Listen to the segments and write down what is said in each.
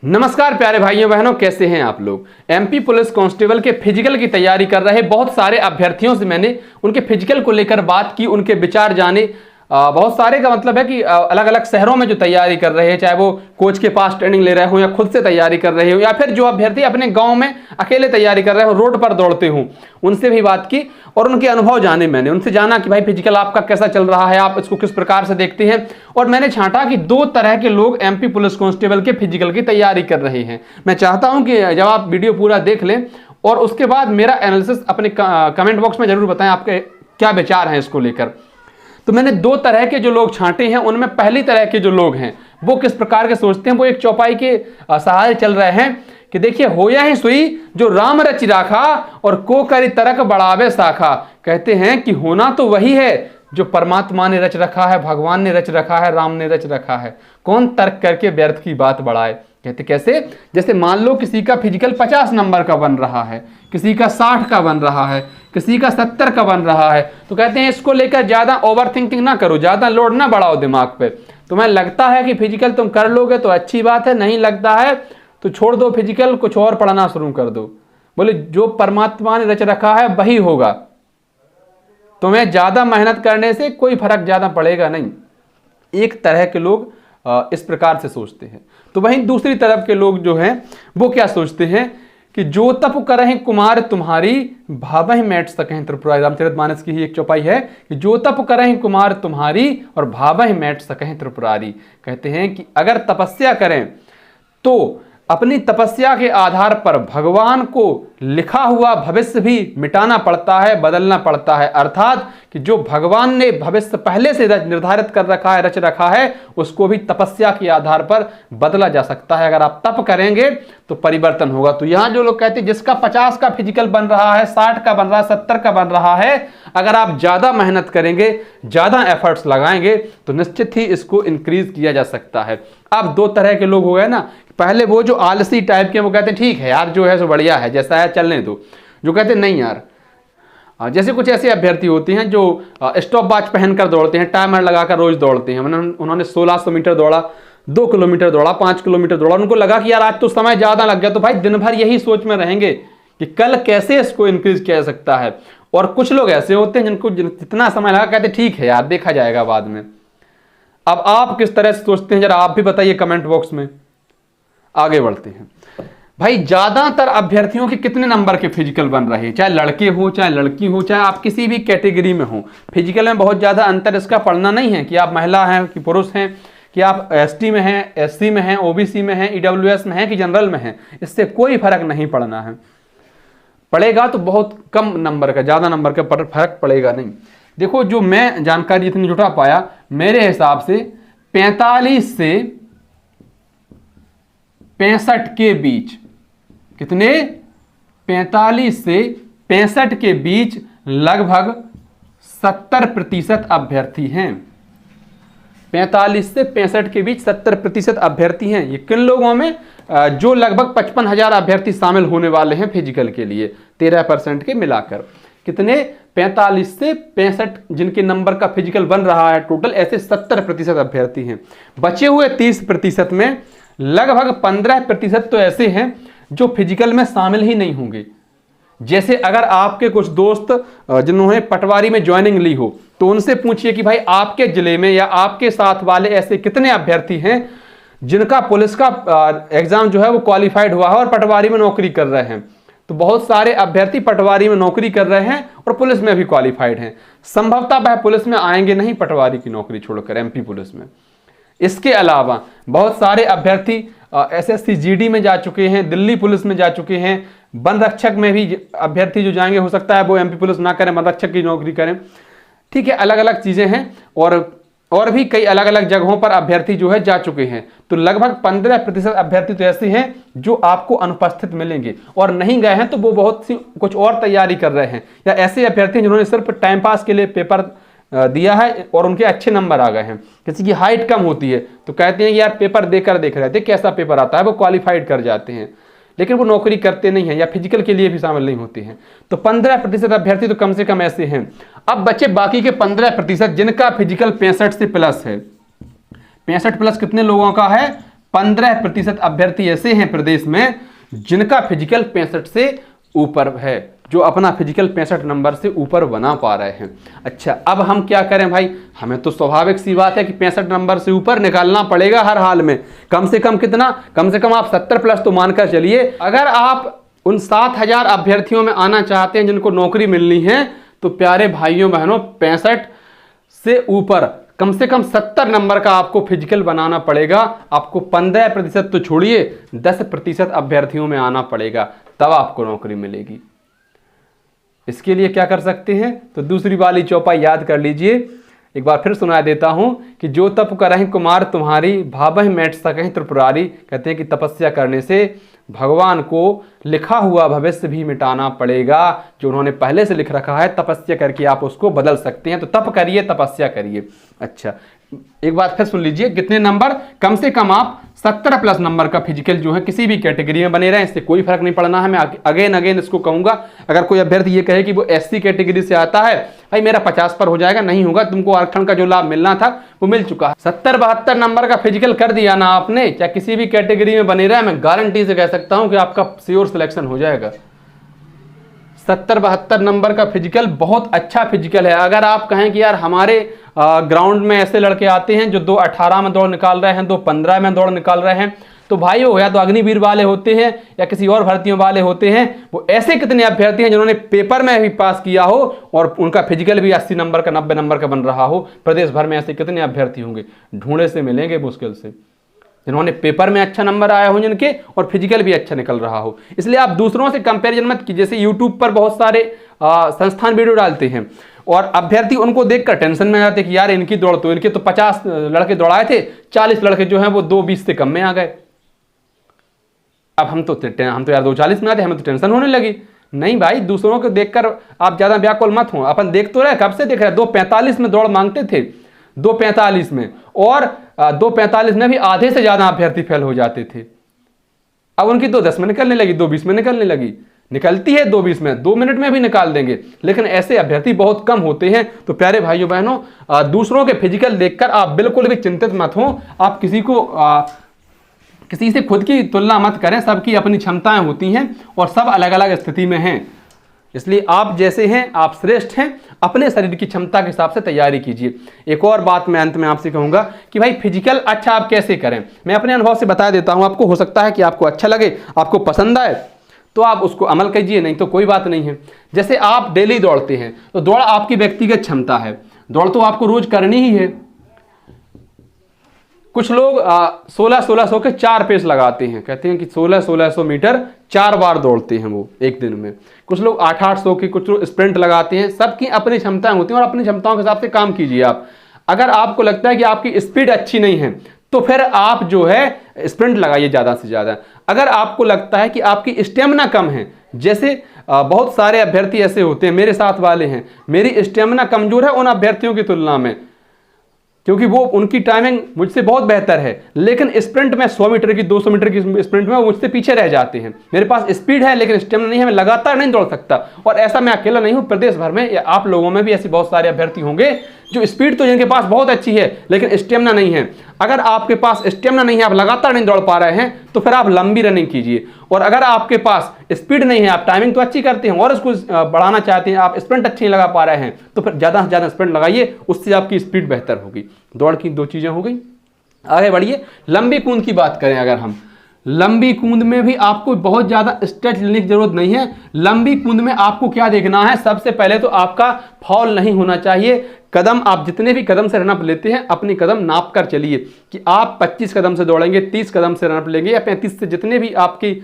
नमस्कार प्यारे भाइयों बहनों, कैसे हैं आप लोग। एमपी पुलिस कांस्टेबल के फिजिकल की तैयारी कर रहे बहुत सारे अभ्यर्थियों से मैंने उनके फिजिकल को लेकर बात की, उनके विचार जाने। बहुत सारे का मतलब है कि अलग अलग शहरों में जो तैयारी कर रहे हैं, चाहे वो कोच के पास ट्रेनिंग ले रहे हो या खुद से तैयारी कर रहे हो, या फिर जो अभ्यर्थी अपने गांव में अकेले तैयारी कर रहे हो, रोड पर दौड़ते हो, उनसे भी बात की और उनके अनुभव जाने। मैंने उनसे जाना कि भाई फिजिकल आपका कैसा चल रहा है, आप इसको किस प्रकार से देखते हैं। और मैंने छांटा कि दो तरह के लोग एमपी पुलिस कांस्टेबल के फिजिकल की तैयारी कर रहे हैं। मैं चाहता हूं कि जब आप वीडियो पूरा देख लें और उसके बाद मेरा एनालिसिस अपने कमेंट बॉक्स में जरूर बताएं आपके क्या विचार हैं इसको लेकर। तो मैंने दो तरह के जो लोग छांटे हैं, उनमें पहली तरह के जो लोग हैं वो किस प्रकार के सोचते हैं। वो एक चौपाई के सहारे चल रहे हैं कि देखिए, होया ही सुई जो राम रचि राखा और को करी तरक बढ़ावे शाखा। कहते हैं कि होना तो वही है जो परमात्मा ने रच रखा है, भगवान ने रच रखा है, राम ने रच रखा है। कौन तर्क करके व्यर्थ की बात बढ़ाए। कहते कैसे, जैसे मान लो किसी का फिजिकल 50 नंबर का बन रहा है, किसी का 60 का बन रहा है, किसी का 70 का बन रहा है, तो कहते हैं इसको लेकर ज्यादा ओवर थिंकिंग ना करो, ज्यादा लोड ना बढ़ाओ दिमाग पे। तुम्हें लगता है कि फिजिकल तुम कर लोगे तो अच्छी बात है, नहीं लगता है तो छोड़ दो फिजिकल, कुछ और पढ़ना शुरू कर दो। बोले जो परमात्मा ने रच रखा है वही होगा, तुम्हें ज्यादा मेहनत करने से कोई फर्क ज्यादा पड़ेगा नहीं। एक तरह के लोग इस प्रकार से सोचते हैं। तो वहीं दूसरी तरफ के लोग जो हैं वो क्या सोचते हैं कि जो तप करहिं कुमार तुम्हारी भावहि मैट सकहिं त्रिपुरारी। रामचरितमानस की ही एक चौपाई है कि जो तप करहिं कुमार तुम्हारी और भावहि मैट सकहिं त्रिपुरारी। कहते हैं कि अगर तपस्या करें तो अपनी तपस्या के आधार पर भगवान को लिखा हुआ भविष्य भी मिटाना पड़ता है, बदलना पड़ता है। अर्थात कि जो भगवान ने भविष्य पहले से निर्धारित कर रखा है, रच रखा है, उसको भी तपस्या के आधार पर बदला जा सकता है। अगर आप तप करेंगे तो परिवर्तन होगा। तो यहां जो लोग कहते हैं जिसका 50 का फिजिकल बन रहा है, 60 का बन रहा है, 70 का बन रहा है, अगर आप ज्यादा मेहनत करेंगे, ज्यादा एफर्ट्स लगाएंगे तो निश्चित ही इसको इंक्रीज किया जा सकता है। अब दो तरह के लोग हो गए ना। पहले वो जो आलसी टाइप के, वो कहते हैं ठीक है यार, जो है सो बढ़िया है, जैसा है चलने दो। जो कहते हैं नहीं यार, जैसे कुछ ऐसे अभ्यर्थी होते हैं जो स्टॉप वॉच पहनकर दौड़ते हैं, टाइमर लगाकर रोज दौड़ते हैं। उन्होंने 1600 मीटर दौड़ा, 2 किलोमीटर दौड़ा, 5 किलोमीटर दौड़ा, उनको लगा कि यार आज तो समय ज्यादा लग गया। तो भाई दिन भर यही सोच में रहेंगे कि कल कैसे इसको इंक्रीज किया जा सकता है। और कुछ लोग ऐसे होते हैं जिनको जितना समय लगा कहते ठीक है यार, देखा जाएगा बाद में। अब आप किस तरह से सोचते हैं जरा आप भी बताइए कमेंट बॉक्स में। आगे बढ़ते हैं भाई। ज्यादातर अभ्यर्थियों के कितने नंबर के फिजिकल बन रहे हैं, चाहे लड़के हो चाहे लड़की हो, चाहे आप किसी भी कैटेगरी में हो। फिजिकल में बहुत ज्यादा अंतर इसका पढ़ना नहीं है कि आप महिला हैं कि पुरुष हैं, कि आप एसटी में हैं, एससी में हैं, ओबीसी में हैं, ईडब्ल्यूएस में हैं कि जनरल में हैं। इससे कोई फर्क नहीं पड़ना है। पड़ेगा तो बहुत कम नंबर का, ज्यादा नंबर का फर्क पड़ेगा नहीं। देखो, जो मैं जानकारी इतनी जुटा पाया, मेरे हिसाब से 45 से 65 के बीच, कितने, 45 से 65 के बीच लगभग 70% अभ्यर्थी हैं। 45 से 65 के बीच 70% अभ्यर्थी हैं। ये किन लोगों में, जो लगभग 55,000 अभ्यर्थी शामिल होने वाले हैं फिजिकल के लिए, 13% के मिलाकर। कितने, 45 से 65 जिनके नंबर का फिजिकल बन रहा है टोटल, ऐसे 70% अभ्यर्थी हैं। बचे हुए 30% में लगभग 15% तो ऐसे हैं जो फिजिकल में शामिल ही नहीं होंगे। जैसे अगर आपके कुछ दोस्त जिन्होंने पटवारी में ज्वाइनिंग ली हो, तो उनसे पूछिए कि भाई आपके जिले में या आपके साथ वाले ऐसे कितने अभ्यर्थी हैं जिनका पुलिस का एग्जाम जो है वो क्वालिफाइड हुआ है और पटवारी में नौकरी कर रहे हैं। तो बहुत सारे अभ्यर्थी पटवारी में नौकरी कर रहे हैं और पुलिस में भी क्वालिफाइड हैं। संभवतः वह पुलिस में आएंगे नहीं पटवारी की नौकरी छोड़कर एमपी पुलिस में। इसके अलावा बहुत सारे अभ्यर्थी एसएससी जीडी में जा चुके हैं, दिल्ली पुलिस में जा चुके हैं। वन रक्षक में भी अभ्यर्थी जो जाएंगे, हो सकता है वो एमपी पुलिस ना करें, वन रक्षक की नौकरी करें। ठीक है, अलग अलग चीजें हैं और भी कई अलग अलग जगहों पर अभ्यर्थी जो है जा चुके हैं। तो लगभग 15% अभ्यर्थी तो ऐसे हैं जो आपको अनुपस्थित मिलेंगे, और नहीं गए हैं तो वो बहुत सी कुछ और तैयारी कर रहे हैं, या ऐसे अभ्यर्थी जिन्होंने सिर्फ टाइम पास के लिए पेपर दिया है और उनके अच्छे नंबर आ गए हैं। किसी की हाइट कम होती है तो कहते हैं कि यार पेपर देख रहे थे कैसा पेपर आता है, वो क्वालिफाइड कर जाते हैं, लेकिन वो नौकरी करते नहीं हैं या फिजिकल के लिए भी शामिल नहीं होते हैं। तो 15% अभ्यर्थी तो कम से कम ऐसे हैं। अब बचे बाकी के 15% जिनका फिजिकल 65 से प्लस है। 65 प्लस कितने लोगों का है, 15% अभ्यर्थी ऐसे हैं प्रदेश में जिनका फिजिकल 65 से ऊपर है, जो अपना फिजिकल 65 नंबर से ऊपर बना पा रहे हैं। अच्छा, अब हम क्या करें भाई, हमें तो स्वाभाविक सी बात है कि 65 नंबर से ऊपर निकालना पड़ेगा हर हाल में। कम से कम कितना, कम से कम आप 70 प्लस तो मानकर चलिए। अगर आप उन 7000 अभ्यर्थियों में आना चाहते हैं जिनको नौकरी मिलनी है, तो प्यारे भाइयों बहनों 65 से ऊपर कम से कम 70 नंबर का आपको फिजिकल बनाना पड़ेगा। आपको 15% तो छोड़िए 10% अभ्यर्थियों में आना पड़ेगा, तब आपको नौकरी मिलेगी। इसके लिए क्या कर सकते हैं, तो दूसरी वाली चौपाई याद कर लीजिए। एक बार फिर सुना देता हूं कि जो तप करहि कुमार तुम्हारी, भावहि मैट सकहि त्रिपुरारी। कहते हैं कि तपस्या करने से भगवान को लिखा हुआ भविष्य भी मिटाना पड़ेगा। जो उन्होंने पहले से लिख रखा है, तपस्या करके आप उसको बदल सकते हैं। तो तप करिए, तपस्या करिए। अच्छा, एक बात फिर सुन लीजिए, कितने नंबर, कम से कम आप 70 प्लस नंबर का फिजिकल जो है किसी भी कैटेगरी में बने रहे, इससे कोई फर्क नहीं पड़ना है। मैं अगेन इसको कहूंगा, अगर कोई अभ्यर्थी ये कहे कि वो SC कैटेगरी से आता है, भाई मेरा 50 पर हो जाएगा, नहीं होगा, तुमको आरक्षण का जो लाभ मिलना था वो मिल चुका है। 70-72 नंबर का फिजिकल कर दिया ना आपने, चाहे किसी भी कैटेगरी में बने रहे, मैं गारंटी से कह सकता हूं कि आपका श्योर सिलेक्शन हो जाएगा। 70-72 नंबर का फिजिकल बहुत अच्छा फिजिकल है। अगर आप कहें कि यार हमारे ग्राउंड में ऐसे लड़के आते हैं जो 2:18 में दौड़ निकाल रहे हैं, 2:15 में दौड़ निकाल रहे हैं, तो भाई हो या तो अग्निवीर वाले होते हैं या किसी और भर्तियों वाले होते हैं। वो ऐसे कितने अभ्यर्थी हैं जिन्होंने पेपर में भी पास किया हो और उनका फिजिकल भी 80 नंबर का 90 नंबर का बन रहा हो। प्रदेश भर में ऐसे कितने अभ्यर्थी होंगे, ढूंढे से मिलेंगे मुश्किल से, जिन्होंने पेपर में अच्छा नंबर आया हो जिनके, और फिजिकल भी अच्छा निकल रहा हो। इसलिए आप दूसरों से कंपैरिजन मत कीजिए। जैसे यूट्यूब पर बहुत सारे संस्थान वीडियो डालते हैं और अभ्यर्थी उनको देखकर टेंशन में जाते कि यार इनकी दौड़ तो, इनके तो 50 लड़के दौड़ाए थे, 40 लड़के जो हैं वो 2:20 से कम में आ गए। अब हम तो यार 2:40 में आते, हमें तो टेंशन होने लगी। नहीं भाई, दूसरों को देखकर आप ज्यादा व्याकुल मत हो। अपन देख तो रहे, कब से देख रहे, 2:45 में दौड़ मांगते थे, 2:45 में, और 2:45 में भी आधे से ज्यादा अभ्यर्थी फेल हो जाते थे। अब उनकी 2:10 में निकलने लगी, 2:20 में निकलने लगी, निकलती है 2:20 में, 2 मिनट में भी निकाल देंगे, लेकिन ऐसे अभ्यर्थी बहुत कम होते हैं। तो प्यारे भाइयों बहनों, दूसरों के फिजिकल देखकर आप बिल्कुल भी चिंतित मत हो। आप किसी से खुद की तुलना मत करें। सबकी अपनी क्षमताएं होती हैं और सब अलग अलग स्थिति में हैं। इसलिए आप जैसे हैं आप श्रेष्ठ हैं, अपने शरीर की क्षमता के हिसाब से तैयारी कीजिए। एक और बात मैं अंत में आपसे कहूंगा कि भाई फिजिकल अच्छा आप कैसे करें, मैं अपने अनुभव से बता देता हूं आपको। हो सकता है कि आपको अच्छा लगे, आपको पसंद आए, तो आप उसको अमल कीजिए, नहीं तो कोई बात नहीं है। जैसे आप डेली दौड़ते हैं तो दौड़ आपकी व्यक्तिगत क्षमता है, दौड़ तो आपको रोज करनी ही है। कुछ लोग 1600 के 4 पेस लगाते हैं, कहते हैं कि 1600 मीटर 4 बार दौड़ते हैं वो एक दिन में। कुछ लोग 800 की, कुछ लोग स्प्रिंट लगाते हैं। सबकी अपनी क्षमताएं होती हैं और अपनी क्षमताओं के हिसाब से काम कीजिए आप। अगर आपको लगता है कि आपकी स्पीड अच्छी नहीं है तो फिर आप जो है स्प्रिंट लगाइए ज़्यादा से ज़्यादा। अगर आपको लगता है कि आपकी स्टेमिना कम है, जैसे बहुत सारे अभ्यर्थी ऐसे होते हैं, मेरे साथ वाले हैं, मेरी स्टेमिना कमजोर है उन अभ्यर्थियों की तुलना में, क्योंकि वो उनकी टाइमिंग मुझसे बहुत बेहतर है, लेकिन स्प्रिंट में 100 मीटर की 200 मीटर की स्प्रिंट में वो मुझसे पीछे रह जाते हैं। मेरे पास स्पीड है लेकिन स्टेमिना नहीं है, मैं लगातार नहीं दौड़ सकता। और ऐसा मैं अकेला नहीं हूं, प्रदेश भर में या आप लोगों में भी ऐसे बहुत सारे अभ्यर्थी होंगे जो स्पीड तो जिनके पास बहुत अच्छी है लेकिन स्टेमिना नहीं है। अगर आपके पास स्टेमिना नहीं है, आप लगातार नहीं दौड़ पा रहे हैं, तो फिर आप लंबी रनिंग कीजिए। और अगर आपके पास स्पीड नहीं है, आप टाइमिंग तो अच्छी करते हैं और उसको बढ़ाना चाहते हैं, आप स्प्रिंट अच्छी नहीं लगा पा रहे हैं, तो फिर ज़्यादा से ज़्यादा स्प्रिंट लगाइए, उससे आपकी स्पीड बेहतर होगी। दौड़ की 2 चीज़ें हो गई। आगे बढ़िए, लंबी कूद की बात करें। अगर हम लंबी कूद में भी आपको बहुत ज़्यादा स्टेट लेने की जरूरत नहीं है। लंबी कूद में आपको क्या देखना है, सबसे पहले तो आपका फॉल नहीं होना चाहिए। कदम, आप जितने भी कदम से रनअप लेते हैं, अपनी कदम नाप कर चलिए कि आप 25 कदम से दौड़ेंगे, 30 कदम से रनअप लेंगे या 35 से, जितने भी आपकी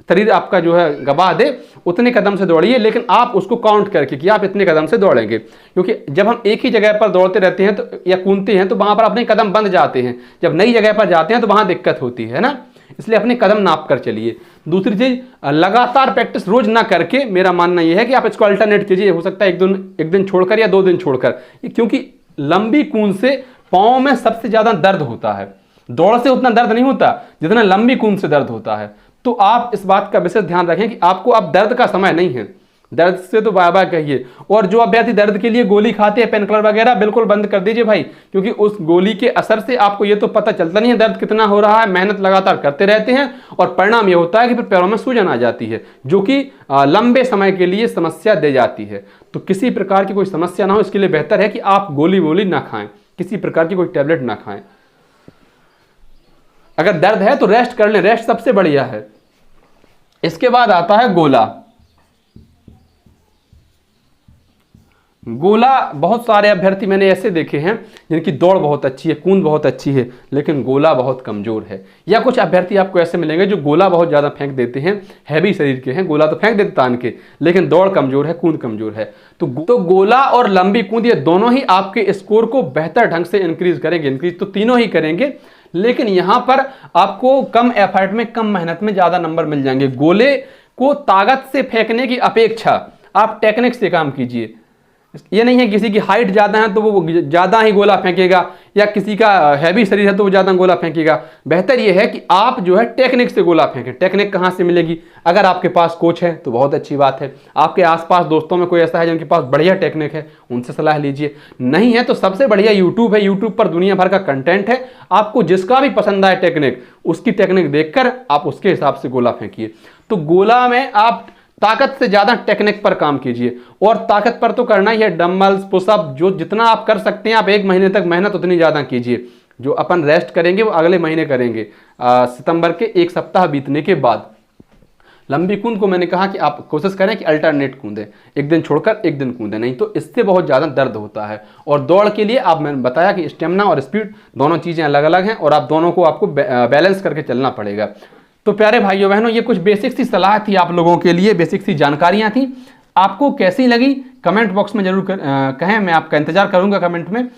शरीर आपका जो है गवाह दे उतने कदम से दौड़िए, लेकिन आप उसको काउंट करके कि आप इतने कदम से दौड़ेंगे। क्योंकि जब हम एक ही जगह पर दौड़ते रहते हैं तो या कूदते हैं तो वहाँ पर अपने कदम बंध जाते हैं, जब नई जगह पर जाते हैं तो वहाँ दिक्कत होती है ना। इसलिए अपने कदम नाप कर चलिए। दूसरी चीज, लगातार प्रैक्टिस रोज ना करके, मेरा मानना यह है कि आप इसको अल्टरनेट कीजिए। हो सकता है एक दिन छोड़कर या 2 दिन छोड़कर, क्योंकि लंबी कूद से पाँव में सबसे ज्यादा दर्द होता है। दौड़ से उतना दर्द नहीं होता जितना लंबी कूद से दर्द होता है। तो आप इस बात का विशेष ध्यान रखें कि आपको अब दर्द का समय नहीं है, दर्द से तो बाय बाय कहिए। और जो अभ्यर्थी दर्द के लिए गोली खाते हैं, पेन किलर वगैरह, बिल्कुल बंद कर दीजिए भाई, क्योंकि उस गोली के असर से आपको ये तो पता चलता नहीं है दर्द कितना हो रहा है, मेहनत लगातार करते रहते हैं और परिणाम ये होता है कि फिर पैरों में सूजन आ जाती है, जो कि लंबे समय के लिए समस्या दे जाती है। तो किसी प्रकार की कोई समस्या ना हो, इसके लिए बेहतर है कि आप गोली वोली ना खाएं, किसी प्रकार की कोई टैबलेट ना खाएं। अगर दर्द है तो रेस्ट कर लें, रेस्ट सबसे बढ़िया है। इसके बाद आता है गोला। गोला बहुत सारे अभ्यर्थी मैंने ऐसे देखे हैं जिनकी दौड़ बहुत अच्छी है, कूद बहुत अच्छी है, लेकिन गोला बहुत कमजोर है। या कुछ अभ्यर्थी आपको ऐसे मिलेंगे जो गोला बहुत ज़्यादा फेंक देते हैं, हैवी शरीर के हैं, गोला तो फेंक देते तान के, लेकिन दौड़ कमजोर है, कूद कमजोर है। तो गोला और लंबी कूद ये दोनों ही आपके स्कोर को बेहतर ढंग से इंक्रीज करेंगे। इंक्रीज तो तीनों ही करेंगे, लेकिन यहां पर आपको कम एफर्ट में, कम मेहनत में ज़्यादा नंबर मिल जाएंगे। गोले को ताकत से फेंकने की अपेक्षा आप टेक्निक से काम कीजिए। ये नहीं है किसी की हाइट ज़्यादा है तो वो ज़्यादा ही गोला फेंकेगा, या किसी का हैवी शरीर है तो वो ज़्यादा गोला फेंकेगा। बेहतर ये है कि आप जो है टेक्निक से गोला फेंकें। टेक्निक कहाँ से मिलेगी? अगर आपके पास कोच है तो बहुत अच्छी बात है, आपके आसपास दोस्तों में कोई ऐसा है जिनके पास बढ़िया टेक्निक है, उनसे सलाह लीजिए। नहीं है तो सबसे बढ़िया यूट्यूब है, यूट्यूब पर दुनिया भर का कंटेंट है, आपको जिसका भी पसंद आए टेक्निक, उसकी टेक्निक देखकर आप उसके हिसाब से गोला फेंकिए। तो गोला में आप ताकत से ज्यादा टेक्निक पर काम कीजिए, और ताकत पर तो करना ही है, डंबल्स, पुशअप, जो जितना आप कर सकते हैं आप एक महीने तक मेहनत उतनी ज्यादा कीजिए। जो अपन रेस्ट करेंगे वो अगले महीने करेंगे, सितंबर के एक सप्ताह बीतने के बाद। लंबी कूद को मैंने कहा कि आप कोशिश करें कि अल्टरनेट कूदें, एक दिन छोड़कर एक दिन कूदें, नहीं तो इससे बहुत ज़्यादा दर्द होता है। और दौड़ के लिए आप, मैंने बताया कि स्टेमिना और स्पीड दोनों चीज़ें अलग अलग हैं, और आप दोनों को आपको बैलेंस करके चलना पड़ेगा। तो प्यारे भाइयों बहनों, ये कुछ बेसिक सी सलाह थी आप लोगों के लिए, बेसिक सी जानकारियाँ थी। आपको कैसी लगी कमेंट बॉक्स में जरूर कहें, मैं आपका इंतजार करूँगा कमेंट में।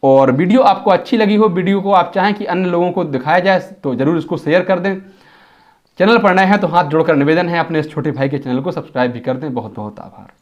और वीडियो आपको अच्छी लगी हो, वीडियो को आप चाहें कि अन्य लोगों को दिखाया जाए, तो ज़रूर इसको शेयर कर दें। चैनल पर नए हैं तो हाथ जोड़कर निवेदन है, अपने इस छोटे भाई के चैनल को सब्सक्राइब भी कर दें। बहुत बहुत आभार।